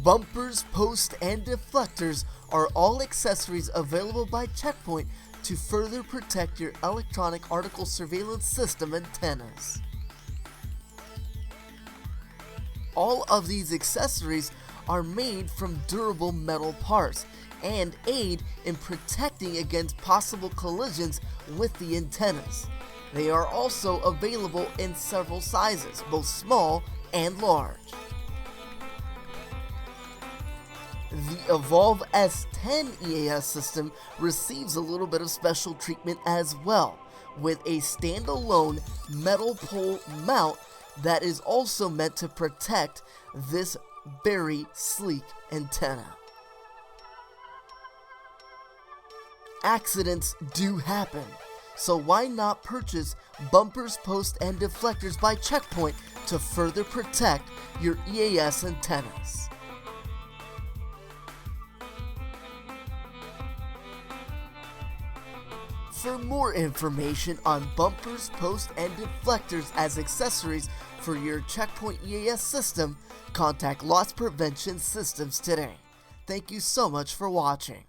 Bumpers, posts, and deflectors are all accessories available by Checkpoint to further protect your electronic article surveillance system antennas. All of these accessories are made from durable metal parts and aid in protecting against possible collisions with the antennas. They are also available in several sizes, both small and large. The Evolve S10 EAS system receives a little bit of special treatment as well, with a standalone metal pole mount that is also meant to protect this very sleek antenna. Accidents do happen, so why not purchase bumpers, posts, and deflectors by Checkpoint to further protect your EAS antennas? For more information on bumpers, posts, and deflectors as accessories for your Checkpoint EAS system, contact Loss Prevention Systems today. Thank you so much for watching.